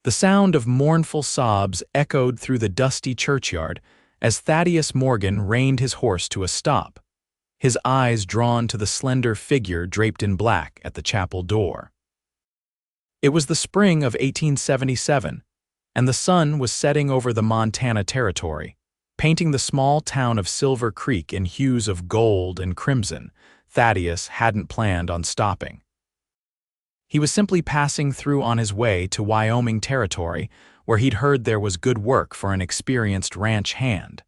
The sound of mournful sobs echoed through the dusty churchyard as Thaddeus Morgan reined his horse to a stop, his eyes drawn to the slender figure draped in black at the chapel door. It was the spring of 1877, and the sun was setting over the Montana Territory, painting the small town of Silver Creek in hues of gold and crimson. Thaddeus hadn't planned on stopping. He was simply passing through on his way to Wyoming Territory, where he'd heard there was good work for an experienced ranch hand.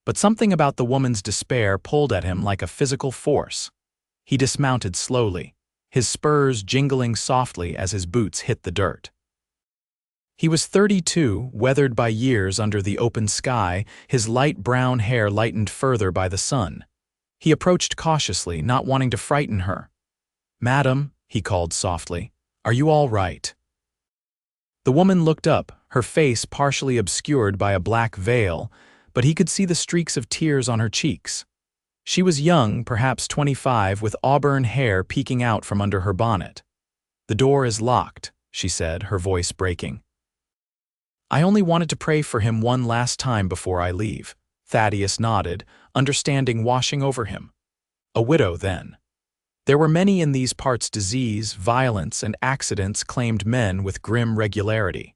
But something about the woman's despair pulled at him like a physical force. He dismounted slowly, his spurs jingling softly as his boots hit the dirt. He was 32, weathered by years under the open sky, his light brown hair lightened further by the sun. He approached cautiously, not wanting to frighten her. "Madam," he called softly, "are you all right?" The woman looked up, her face partially obscured by a black veil, but he could see the streaks of tears on her cheeks. She was young, perhaps 25, with auburn hair peeking out from under her bonnet. "The door is locked," she said, her voice breaking. "I only wanted to pray for him one last time before I leave." Thaddeus nodded, understanding washing over him. A widow, then. There were many in these parts. Disease, violence, and accidents claimed men with grim regularity.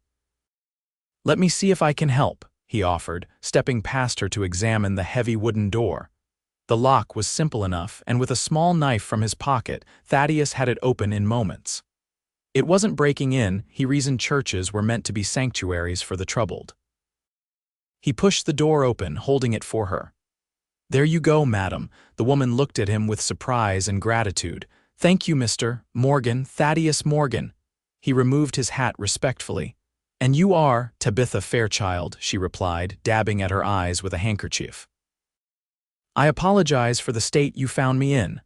"Let me see if I can help," he offered, stepping past her to examine the heavy wooden door. The lock was simple enough, and with a small knife from his pocket, Thaddeus had it open in moments. It wasn't breaking in. He reasoned churches were meant to be sanctuaries for the troubled. He pushed the door open, holding it for her. "There you go, madam." The woman looked at him with surprise and gratitude. "Thank you, Mr. Morgan, Thaddeus Morgan." He removed his hat respectfully. "And you are Tabitha Fairchild," she replied, dabbing at her eyes with a handkerchief. "I apologize for the state you found me in."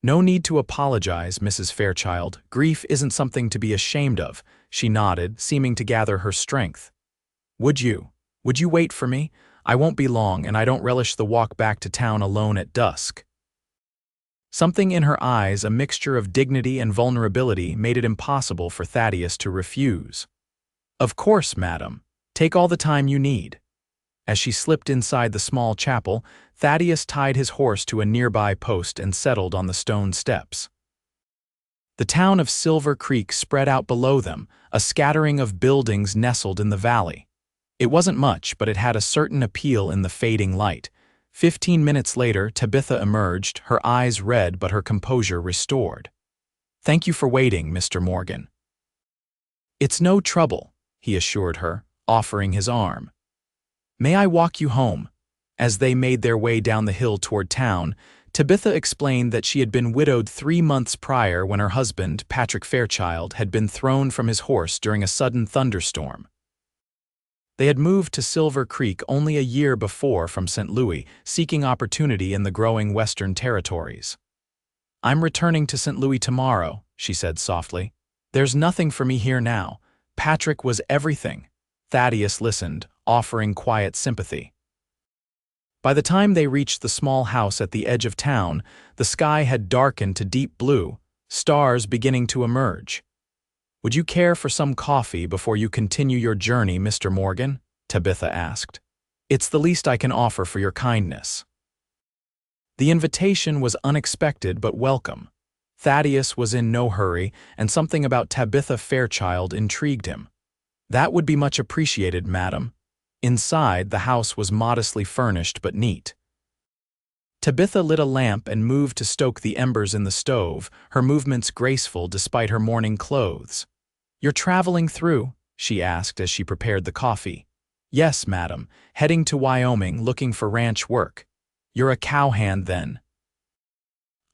"No need to apologize, Mrs. Fairchild. Grief isn't something to be ashamed of," she nodded, seeming to gather her strength. Would you wait for me? I won't be long, and I don't relish the walk back to town alone at dusk." Something in her eyes, a mixture of dignity and vulnerability, made it impossible for Thaddeus to refuse. "Of course, madam. Take all the time you need." As she slipped inside the small chapel, Thaddeus tied his horse to a nearby post and settled on the stone steps. The town of Silver Creek spread out below them, a scattering of buildings nestled in the valley. It wasn't much, but it had a certain appeal in the fading light. 15 minutes later, Tabitha emerged, her eyes red but her composure restored. "Thank you for waiting, Mr. Morgan." "It's no trouble," he assured her, offering his arm. "May I walk you home?" As they made their way down the hill toward town, Tabitha explained that she had been widowed 3 months prior when her husband, Patrick Fairchild, had been thrown from his horse during a sudden thunderstorm. They had moved to Silver Creek only a year before from St. Louis, seeking opportunity in the growing Western territories. "I'm returning to St. Louis tomorrow," she said softly. "There's nothing for me here now. Patrick was everything." Thaddeus listened, offering quiet sympathy. By the time they reached the small house at the edge of town, the sky had darkened to deep blue, stars beginning to emerge. "Would you care for some coffee before you continue your journey, Mr. Morgan?" Tabitha asked. "It's the least I can offer for your kindness." The invitation was unexpected but welcome. Thaddeus was in no hurry, and something about Tabitha Fairchild intrigued him. "That would be much appreciated, madam." Inside, the house was modestly furnished but neat. Tabitha lit a lamp and moved to stoke the embers in the stove, her movements graceful despite her mourning clothes. "You're traveling through?" she asked as she prepared the coffee. "Yes, madam, heading to Wyoming looking for ranch work." "You're a cowhand, then?"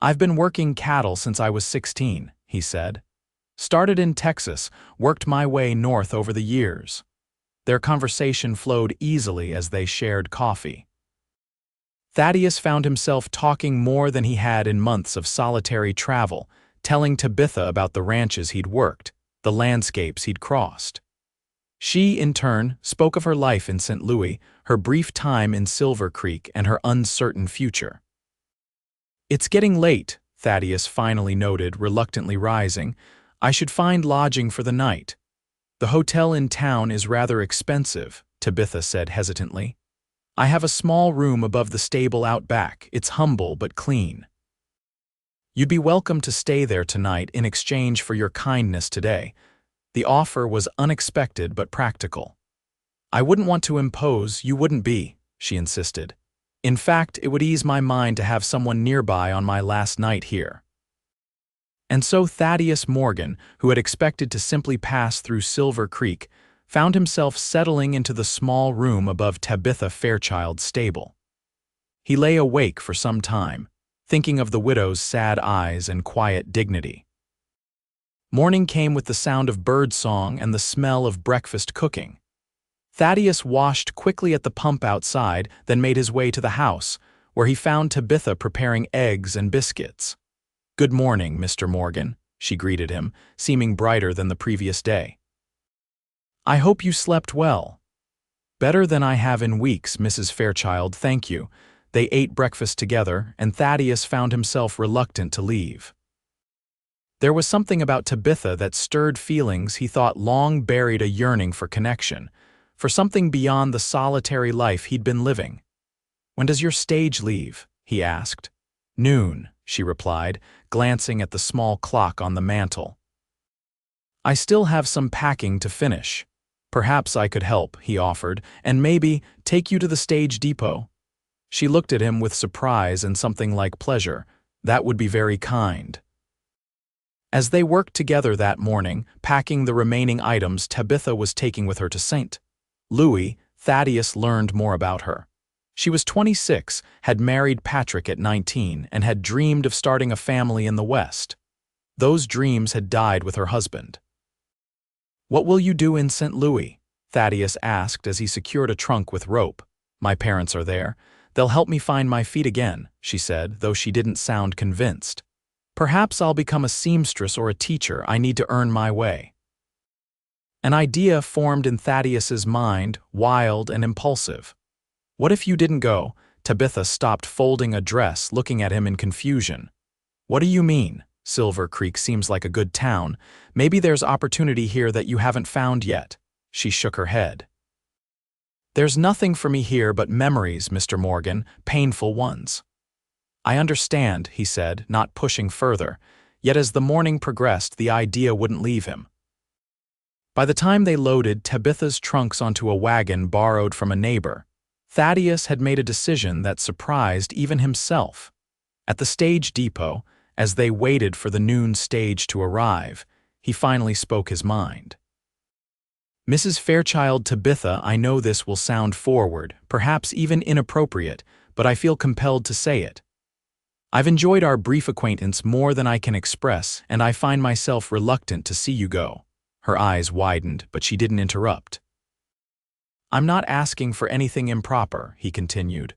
"I've been working cattle since I was 16, he said. "Started in Texas, worked my way north over the years." Their conversation flowed easily as they shared coffee. Thaddeus found himself talking more than he had in months of solitary travel, telling Tabitha about the ranches he'd worked, the landscapes he'd crossed. She, in turn, spoke of her life in St. Louis, her brief time in Silver Creek, and her uncertain future. "It's getting late," Thaddeus finally noted, reluctantly rising. "I should find lodging for the night." The hotel in town is rather expensive, Tabitha said hesitantly. I have a small room above the stable out back. It's humble but clean. You'd be welcome to stay there tonight in exchange for your kindness today. The offer was unexpected but practical. I wouldn't want to impose, you wouldn't be, she insisted. In fact, it would ease my mind to have someone nearby on my last night here. And so Thaddeus Morgan, who had expected to simply pass through Silver Creek, found himself settling into the small room above Tabitha Fairchild's stable. He lay awake for some time, thinking of the widow's sad eyes and quiet dignity. Morning came with the sound of birdsong and the smell of breakfast cooking. Thaddeus washed quickly at the pump outside, then made his way to the house, where he found Tabitha preparing eggs and biscuits. "Good morning, Mr. Morgan," she greeted him, seeming brighter than the previous day. "I hope you slept well." "Better than I have in weeks, Mrs. Fairchild, thank you." They ate breakfast together, and Thaddeus found himself reluctant to leave. There was something about Tabitha that stirred feelings he thought long buried, a yearning for connection, for something beyond the solitary life he'd been living. "When does your stage leave?" he asked. "Noon," she replied, glancing at the small clock on the mantel. "I still have some packing to finish. Perhaps I could help," he offered, "and maybe take you to the stage depot." She looked at him with surprise and something like pleasure. That would be very kind. As they worked together that morning, packing the remaining items Tabitha was taking with her to St. Louis, Thaddeus learned more about her. She was 26, had married Patrick at 19, and had dreamed of starting a family in the West. Those dreams had died with her husband. "What will you do in St. Louis?" Thaddeus asked as he secured a trunk with rope. "My parents are there. They'll help me find my feet again," she said, though she didn't sound convinced. "Perhaps I'll become a seamstress or a teacher. I need to earn my way." An idea formed in Thaddeus's mind, wild and impulsive. "What if you didn't go?" Tabitha stopped folding a dress, looking at him in confusion. "What do you mean? Silver Creek seems like a good town. Maybe there's opportunity here that you haven't found yet." She shook her head. "There's nothing for me here but memories, Mr. Morgan, painful ones." "I understand," he said, not pushing further, yet as the morning progressed the idea wouldn't leave him. By the time they loaded Tabitha's trunks onto a wagon borrowed from a neighbor, Thaddeus had made a decision that surprised even himself. At the stage depot, as they waited for the noon stage to arrive, he finally spoke his mind. "Mrs. Fairchild, Tabitha, I know this will sound forward, perhaps even inappropriate, but I feel compelled to say it. I've enjoyed our brief acquaintance more than I can express, and I find myself reluctant to see you go." Her eyes widened, but she didn't interrupt. "I'm not asking for anything improper," he continued.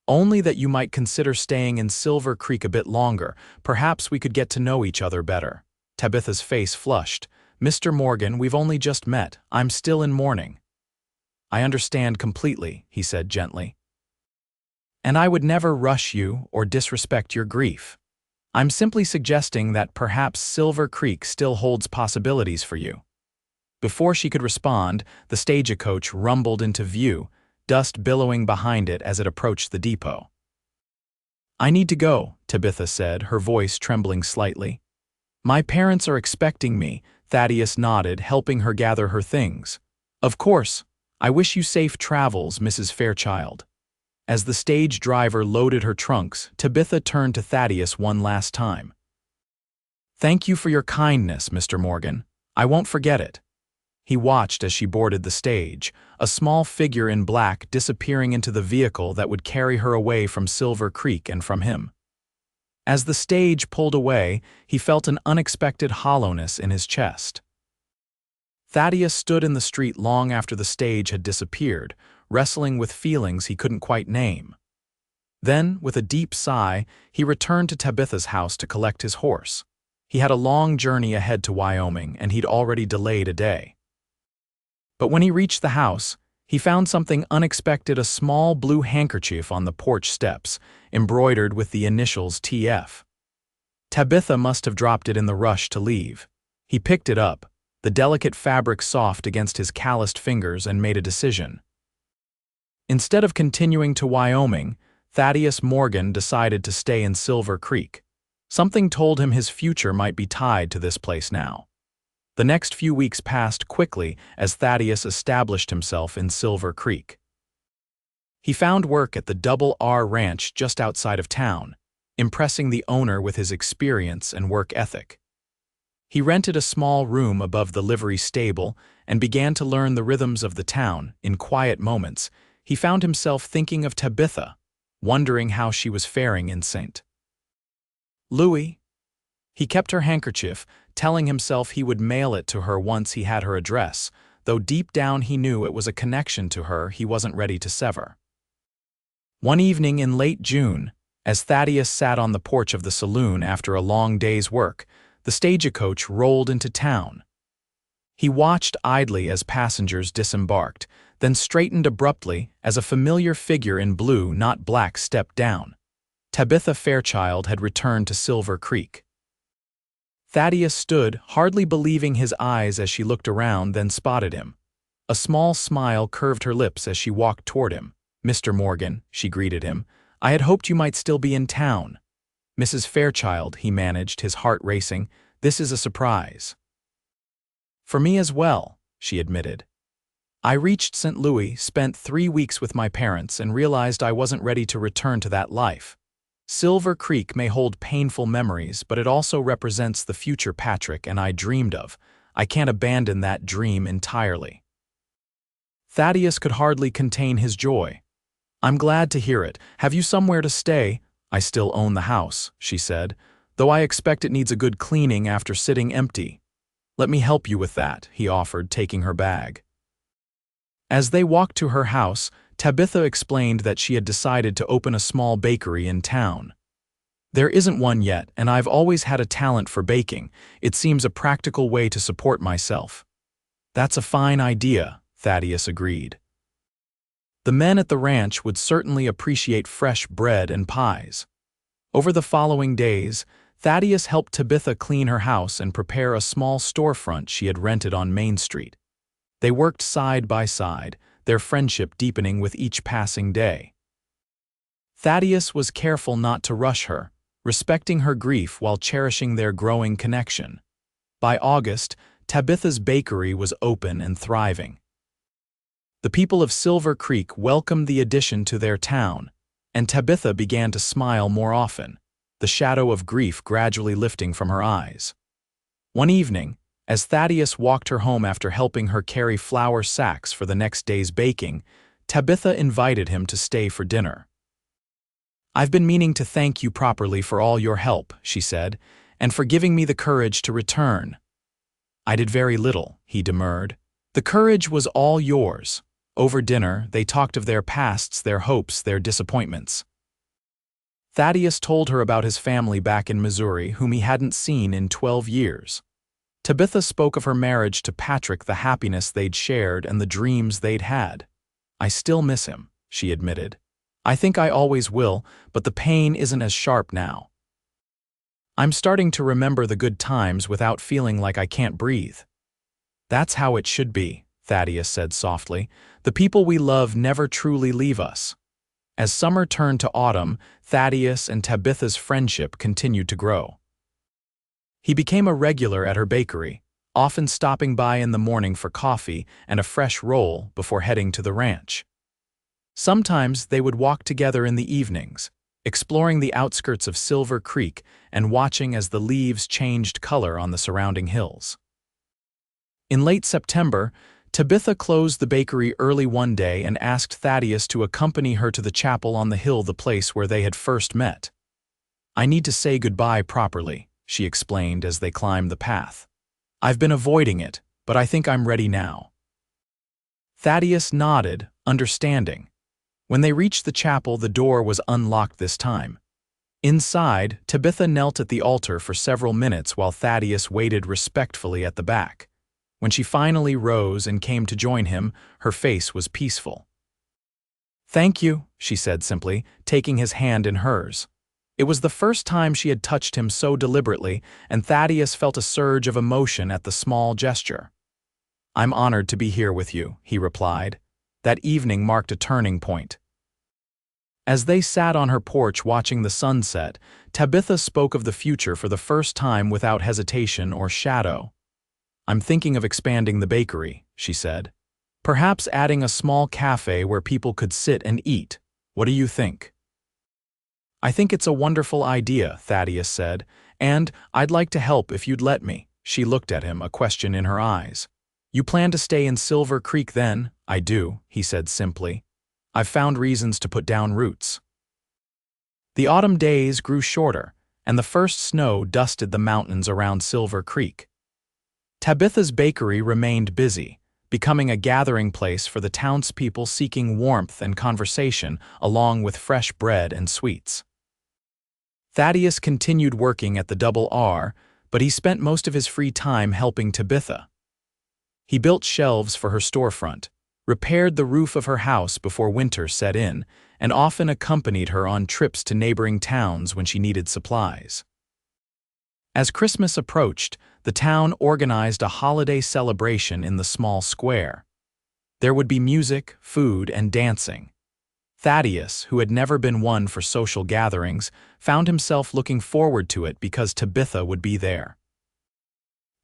"Only that you might consider staying in Silver Creek a bit longer. Perhaps we could get to know each other better." Tabitha's face flushed. "Mr. Morgan, we've only just met. I'm still in mourning." "I understand completely," he said gently. "And I would never rush you or disrespect your grief. I'm simply suggesting that perhaps Silver Creek still holds possibilities for you." Before she could respond, the stagecoach rumbled into view, dust billowing behind it as it approached the depot. "I need to go," Tabitha said, her voice trembling slightly. "My parents are expecting me," Thaddeus nodded, helping her gather her things. "Of course. I wish you safe travels, Mrs. Fairchild." As the stage driver loaded her trunks, Tabitha turned to Thaddeus one last time. "Thank you for your kindness, Mr. Morgan. I won't forget it." He watched as she boarded the stage, a small figure in black disappearing into the vehicle that would carry her away from Silver Creek and from him. As the stage pulled away, he felt an unexpected hollowness in his chest. Thaddeus stood in the street long after the stage had disappeared, wrestling with feelings he couldn't quite name. Then, with a deep sigh, he returned to Tabitha's house to collect his horse. He had a long journey ahead to Wyoming, and he'd already delayed a day. But when he reached the house, he found something unexpected: a small blue handkerchief on the porch steps, embroidered with the initials TF. Tabitha must have dropped it in the rush to leave. He picked it up, the delicate fabric soft against his calloused fingers, and made a decision. Instead of continuing to Wyoming, Thaddeus Morgan decided to stay in Silver Creek. Something told him his future might be tied to this place now. The next few weeks passed quickly as Thaddeus established himself in Silver Creek. He found work at the Double R Ranch just outside of town, impressing the owner with his experience and work ethic. He rented a small room above the livery stable and began to learn the rhythms of the town. In quiet moments, he found himself thinking of Tabitha, wondering how she was faring in St. Louis. He kept her handkerchief, telling himself he would mail it to her once he had her address, though deep down he knew it was a connection to her he wasn't ready to sever. One evening in late June, as Thaddeus sat on the porch of the saloon after a long day's work, the stagecoach rolled into town. He watched idly as passengers disembarked, then straightened abruptly as a familiar figure in blue, not black, stepped down. Tabitha Fairchild had returned to Silver Creek. Thaddeus stood, hardly believing his eyes as she looked around, then spotted him. A small smile curved her lips as she walked toward him. "Mr. Morgan," she greeted him, "I had hoped you might still be in town." "Mrs. Fairchild," he managed, his heart racing, "this is a surprise." "For me as well," she admitted. "I reached St. Louis, spent 3 weeks with my parents, and realized I wasn't ready to return to that life. Silver Creek may hold painful memories, but it also represents the future Patrick and I dreamed of. I can't abandon that dream entirely." Thaddeus could hardly contain his joy. "I'm glad to hear it. Have you somewhere to stay?" "I still own the house," she said, "though I expect it needs a good cleaning after sitting empty." "Let me help you with that," he offered, taking her bag. As they walked to her house, Tabitha explained that she had decided to open a small bakery in town. "There isn't one yet, and I've always had a talent for baking. It seems a practical way to support myself." "That's a fine idea," Thaddeus agreed. The men at the ranch would certainly appreciate fresh bread and pies. Over the following days, Thaddeus helped Tabitha clean her house and prepare a small storefront she had rented on Main Street. They worked side by side, their friendship deepening with each passing day. Thaddeus was careful not to rush her, respecting her grief while cherishing their growing connection. By August, Tabitha's bakery was open and thriving. The people of Silver Creek welcomed the addition to their town, and Tabitha began to smile more often, the shadow of grief gradually lifting from her eyes. One evening, as Thaddeus walked her home after helping her carry flour sacks for the next day's baking, Tabitha invited him to stay for dinner. "I've been meaning to thank you properly for all your help," she said, "and for giving me the courage to return." "I did very little," he demurred. "The courage was all yours." Over dinner, they talked of their pasts, their hopes, their disappointments. Thaddeus told her about his family back in Missouri, whom he hadn't seen in 12 years. Tabitha spoke of her marriage to Patrick, the happiness they'd shared, and the dreams they'd had. "I still miss him," she admitted. "I think I always will, but the pain isn't as sharp now. I'm starting to remember the good times without feeling like I can't breathe." "That's how it should be," Thaddeus said softly. "The people we love never truly leave us." As summer turned to autumn, Thaddeus and Tabitha's friendship continued to grow. He became a regular at her bakery, often stopping by in the morning for coffee and a fresh roll before heading to the ranch. Sometimes they would walk together in the evenings, exploring the outskirts of Silver Creek and watching as the leaves changed color on the surrounding hills. In late September, Tabitha closed the bakery early one day and asked Thaddeus to accompany her to the chapel on the hill, the place where they had first met. "I need to say goodbye properly," she explained as they climbed the path. "I've been avoiding it, but I think I'm ready now." Thaddeus nodded, understanding. When they reached the chapel, the door was unlocked this time. Inside, Tabitha knelt at the altar for several minutes while Thaddeus waited respectfully at the back. When she finally rose and came to join him, her face was peaceful. "Thank you," she said simply, taking his hand in hers. It was the first time she had touched him so deliberately, and Thaddeus felt a surge of emotion at the small gesture. "I'm honored to be here with you," he replied. That evening marked a turning point. As they sat on her porch watching the sunset, Tabitha spoke of the future for the first time without hesitation or shadow. "I'm thinking of expanding the bakery," she said. "Perhaps adding a small cafe where people could sit and eat. What do you think?" "I think it's a wonderful idea," Thaddeus said, "and I'd like to help if you'd let me." She looked at him, a question in her eyes. "You plan to stay in Silver Creek then?" "I do," he said simply. "I've found reasons to put down roots." The autumn days grew shorter, and the first snow dusted the mountains around Silver Creek. Tabitha's bakery remained busy, becoming a gathering place for the townspeople seeking warmth and conversation along with fresh bread and sweets. Thaddeus continued working at the Double R, but he spent most of his free time helping Tabitha. He built shelves for her storefront, repaired the roof of her house before winter set in, and often accompanied her on trips to neighboring towns when she needed supplies. As Christmas approached, the town organized a holiday celebration in the small square. There would be music, food, and dancing. Thaddeus, who had never been one for social gatherings, found himself looking forward to it because Tabitha would be there.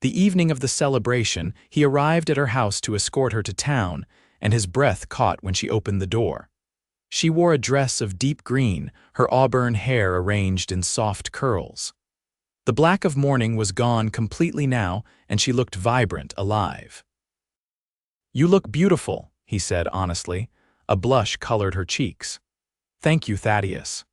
The evening of the celebration, he arrived at her house to escort her to town, and his breath caught when she opened the door. She wore a dress of deep green, her auburn hair arranged in soft curls. The black of mourning was gone completely now, and she looked vibrant, alive. "You look beautiful," he said honestly. A blush colored her cheeks. "Thank you, Thaddeus."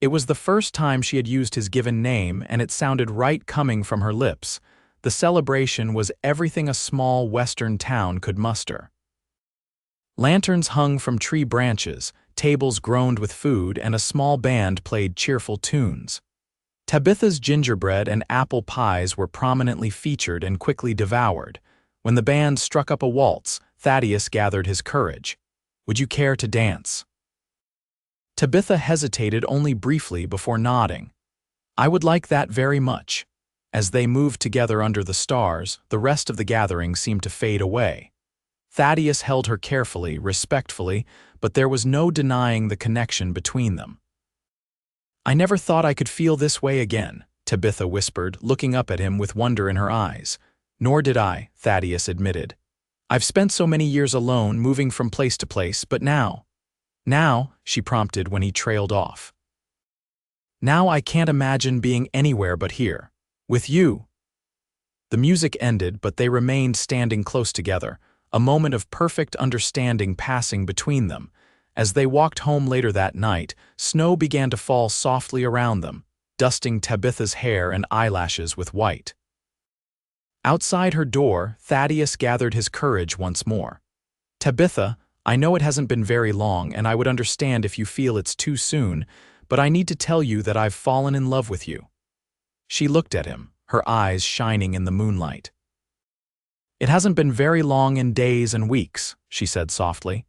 It was the first time she had used his given name, and it sounded right coming from her lips. The celebration was everything a small western town could muster. Lanterns hung from tree branches, tables groaned with food, and a small band played cheerful tunes. Tabitha's gingerbread and apple pies were prominently featured and quickly devoured. When the band struck up a waltz, Thaddeus gathered his courage. "Would you care to dance?" Tabitha hesitated only briefly before nodding. "I would like that very much." As they moved together under the stars, the rest of the gathering seemed to fade away. Thaddeus held her carefully, respectfully, but there was no denying the connection between them. "I never thought I could feel this way again," Tabitha whispered, looking up at him with wonder in her eyes. "Nor did I," Thaddeus admitted. "I've spent so many years alone, moving from place to place, but now, she prompted when he trailed off. "Now I can't imagine being anywhere but here. With you." The music ended, but they remained standing close together, a moment of perfect understanding passing between them. As they walked home later that night, snow began to fall softly around them, dusting Tabitha's hair and eyelashes with white. Outside her door, Thaddeus gathered his courage once more. "Tabitha, I know it hasn't been very long, and I would understand if you feel it's too soon, but I need to tell you that I've fallen in love with you." She looked at him, her eyes shining in the moonlight. "It hasn't been very long in days and weeks," she said softly,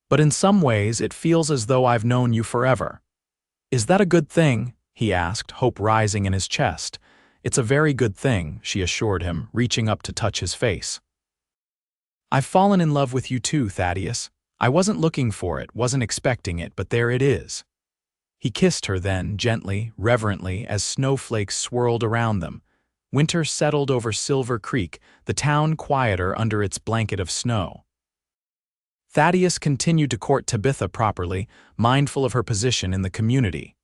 "but in some ways it feels as though I've known you forever." "Is that a good thing?" he asked, hope rising in his chest. "It's a very good thing," she assured him, reaching up to touch his face. "I've fallen in love with you too, Thaddeus. I wasn't looking for it, wasn't expecting it, but there it is." He kissed her then, gently, reverently, as snowflakes swirled around them. Winter settled over Silver Creek, the town quieter under its blanket of snow. Thaddeus continued to court Tabitha properly, mindful of her position in the community.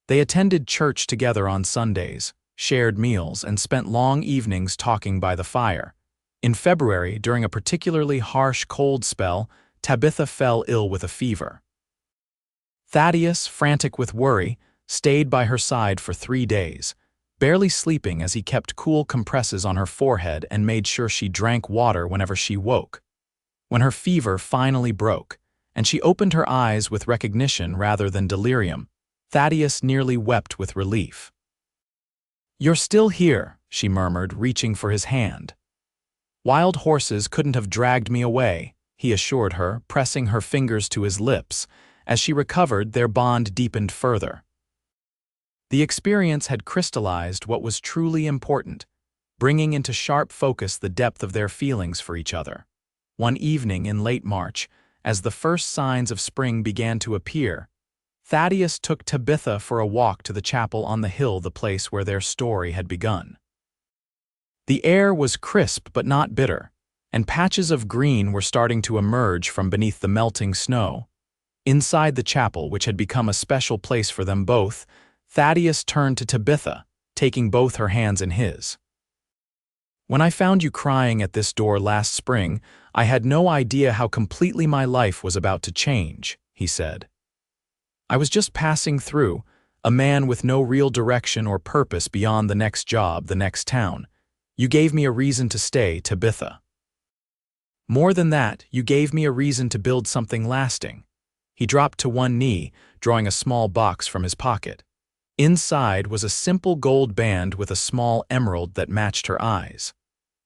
They attended church together on Sundays, shared meals, and spent long evenings talking by the fire. In February, during a particularly harsh cold spell, Tabitha fell ill with a fever. Thaddeus, frantic with worry, stayed by her side for 3 days, barely sleeping as he kept cool compresses on her forehead and made sure she drank water whenever she woke. When her fever finally broke, and she opened her eyes with recognition rather than delirium, Thaddeus nearly wept with relief. "You're still here," she murmured, reaching for his hand. "Wild horses couldn't have dragged me away," he assured her, pressing her fingers to his lips. As she recovered, their bond deepened further. The experience had crystallized what was truly important, bringing into sharp focus the depth of their feelings for each other. One evening in late March, as the first signs of spring began to appear, Thaddeus took Tabitha for a walk to the chapel on the hill, the place where their story had begun. The air was crisp but not bitter, and patches of green were starting to emerge from beneath the melting snow. Inside the chapel, which had become a special place for them both, Thaddeus turned to Tabitha, taking both her hands in his. "When I found you crying at this door last spring, I had no idea how completely my life was about to change," he said. "I was just passing through, a man with no real direction or purpose beyond the next job, the next town. You gave me a reason to stay, Tabitha. More than that, you gave me a reason to build something lasting." He dropped to one knee, drawing a small box from his pocket. Inside was a simple gold band with a small emerald that matched her eyes.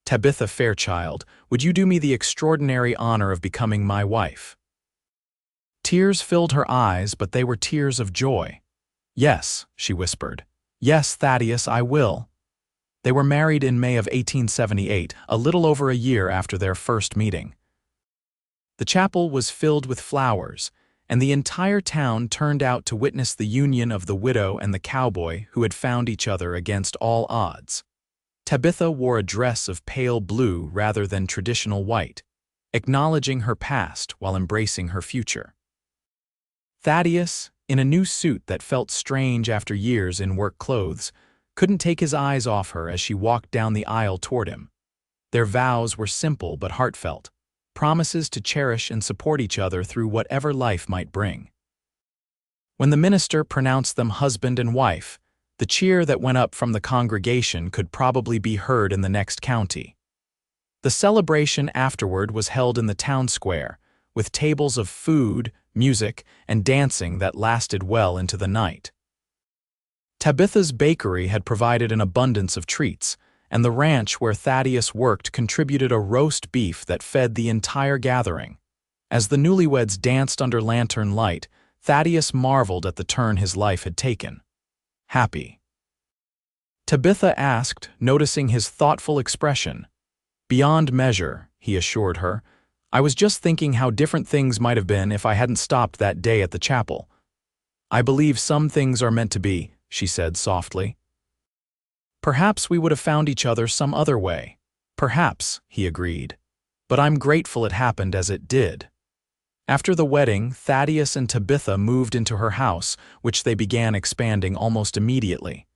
"Tabitha Fairchild, would you do me the extraordinary honor of becoming my wife?" Tears filled her eyes, but they were tears of joy. "Yes," she whispered. "Yes, Thaddeus, I will." They were married in May of 1878, a little over a year after their first meeting. The chapel was filled with flowers, and the entire town turned out to witness the union of the widow and the cowboy who had found each other against all odds. Tabitha wore a dress of pale blue rather than traditional white, acknowledging her past while embracing her future. Thaddeus, in a new suit that felt strange after years in work clothes, couldn't take his eyes off her as she walked down the aisle toward him. Their vows were simple but heartfelt, promises to cherish and support each other through whatever life might bring. When the minister pronounced them husband and wife, the cheer that went up from the congregation could probably be heard in the next county. The celebration afterward was held in the town square, with tables of food, music, and dancing that lasted well into the night. Tabitha's bakery had provided an abundance of treats, and the ranch where Thaddeus worked contributed a roast beef that fed the entire gathering. As the newlyweds danced under lantern light, Thaddeus marveled at the turn his life had taken. "Happy?" Tabitha asked, noticing his thoughtful expression. "Beyond measure," he assured her. "I was just thinking how different things might have been if I hadn't stopped that day at the chapel." "I believe some things are meant to be," she said softly. "Perhaps we would have found each other some other way." "Perhaps," he agreed. "But I'm grateful it happened as it did." After the wedding, Thaddeus and Tabitha moved into her house, which they began expanding almost immediately.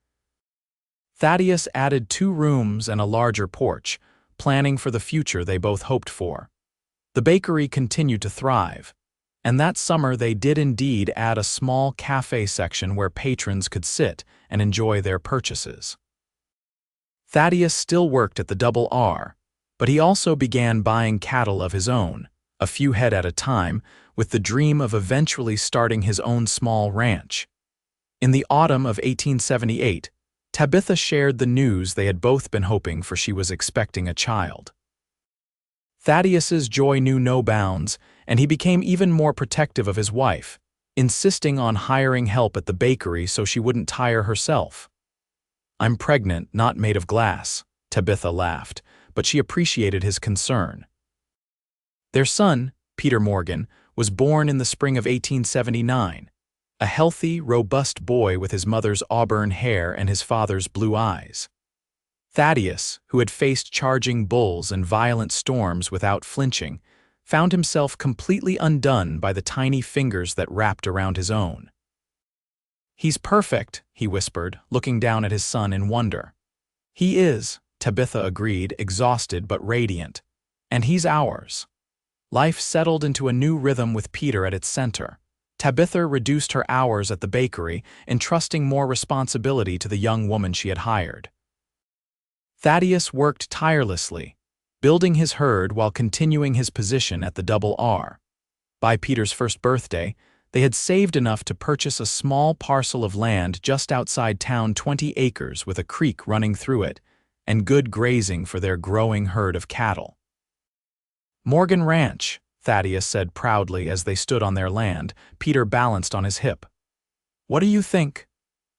Thaddeus added 2 rooms and a larger porch, planning for the future they both hoped for. The bakery continued to thrive, and that summer they did indeed add a small cafe section where patrons could sit and enjoy their purchases. Thaddeus still worked at the Double R, but he also began buying cattle of his own, a few head at a time, with the dream of eventually starting his own small ranch. In the autumn of 1878, Tabitha shared the news they had both been hoping for. She was expecting a child. Thaddeus's joy knew no bounds, and he became even more protective of his wife, insisting on hiring help at the bakery so she wouldn't tire herself. "I'm pregnant, not made of glass," Tabitha laughed, but she appreciated his concern. Their son, Peter Morgan, was born in the spring of 1879, a healthy, robust boy with his mother's auburn hair and his father's blue eyes. Thaddeus, who had faced charging bulls and violent storms without flinching, found himself completely undone by the tiny fingers that wrapped around his own. "He's perfect," he whispered, looking down at his son in wonder. "He is," Tabitha agreed, exhausted but radiant. "And he's ours." Life settled into a new rhythm with Peter at its center. Tabitha reduced her hours at the bakery, entrusting more responsibility to the young woman she had hired. Thaddeus worked tirelessly, building his herd while continuing his position at the Double R. By Peter's first birthday, they had saved enough to purchase a small parcel of land just outside town, 20 acres with a creek running through it, and good grazing for their growing herd of cattle. "Morgan Ranch," Thaddeus said proudly as they stood on their land, Peter balanced on his hip. "What do you think?"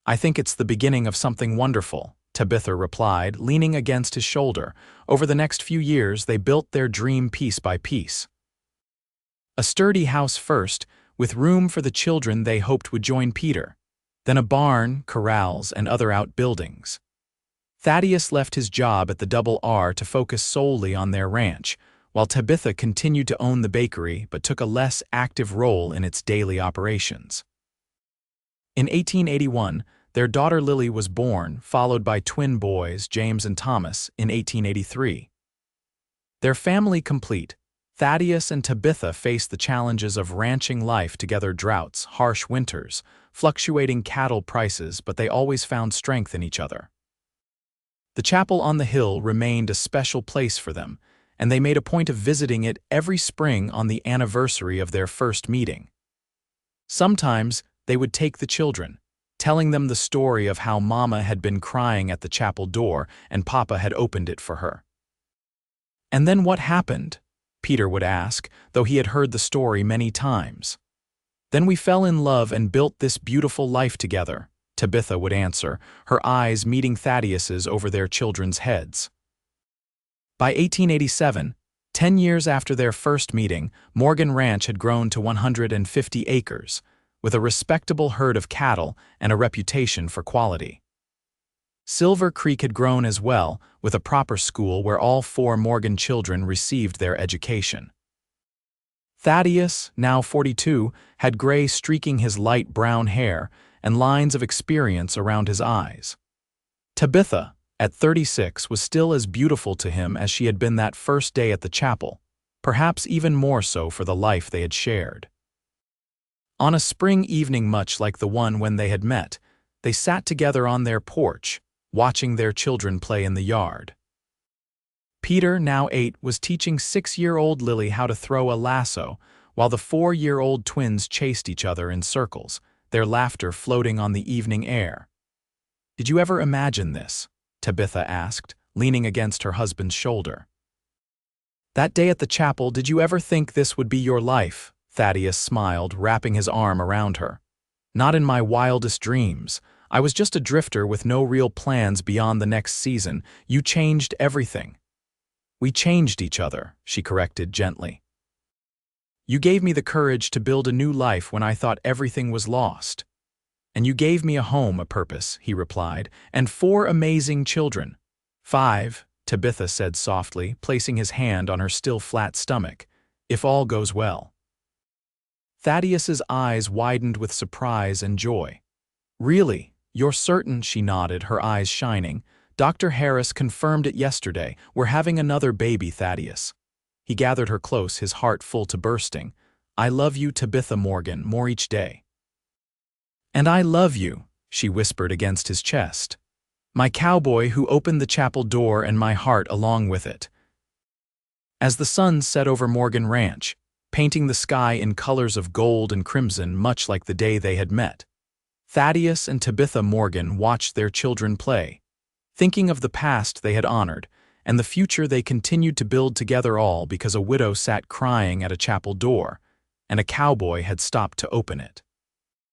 "I think it's the beginning of something wonderful," Tabitha replied, leaning against his shoulder. Over the next few years, they built their dream piece by piece. A sturdy house first, with room for the children they hoped would join Peter. Then a barn, corrals, and other outbuildings. Thaddeus left his job at the Double R to focus solely on their ranch, while Tabitha continued to own the bakery but took a less active role in its daily operations. In 1881, their daughter Lily was born, followed by twin boys, James and Thomas, in 1883. Their family complete, Thaddeus and Tabitha faced the challenges of ranching life together: droughts, harsh winters, fluctuating cattle prices, but they always found strength in each other. The chapel on the hill remained a special place for them, and they made a point of visiting it every spring on the anniversary of their first meeting. Sometimes they would take the children, telling them the story of how Mama had been crying at the chapel door and Papa had opened it for her. "And then what happened?" Peter would ask, though he had heard the story many times. "Then we fell in love and built this beautiful life together," Tabitha would answer, her eyes meeting Thaddeus's over their children's heads. By 1887, 10 years after their first meeting, Morgan Ranch had grown to 150 acres, with a respectable herd of cattle and a reputation for quality. Silver Creek had grown as well, with a proper school where all 4 Morgan children received their education. Thaddeus, now 42, had gray streaking his light brown hair and lines of experience around his eyes. Tabitha, at 36, was still as beautiful to him as she had been that first day at the chapel, perhaps even more so for the life they had shared. On a spring evening much like the one when they had met, they sat together on their porch, watching their children play in the yard. Peter, now 8, was teaching 6-year-old Lily how to throw a lasso, while the 4-year-old twins chased each other in circles, their laughter floating on the evening air. "Did you ever imagine this?" Tabitha asked, leaning against her husband's shoulder. "That day at the chapel, did you ever think this would be your life?" Thaddeus smiled, wrapping his arm around her. "Not in my wildest dreams. I was just a drifter with no real plans beyond the next season. You changed everything." "We changed each other," she corrected gently. "You gave me the courage to build a new life when I thought everything was lost. And you gave me a home, a purpose," he replied, "and 4 amazing children." "5, Tabitha said softly, placing his hand on her still flat stomach, "if all goes well." Thaddeus's eyes widened with surprise and joy. "Really? You're certain?" She nodded, her eyes shining. "Dr. Harris confirmed it yesterday. We're having another baby, Thaddeus." He gathered her close, his heart full to bursting. "I love you, Tabitha Morgan, more each day." "And I love you," she whispered against his chest. "My cowboy who opened the chapel door and my heart along with it." As the sun set over Morgan Ranch, painting the sky in colors of gold and crimson much like the day they had met, Thaddeus and Tabitha Morgan watched their children play, thinking of the past they had honored and the future they continued to build together, all because a widow sat crying at a chapel door and a cowboy had stopped to open it.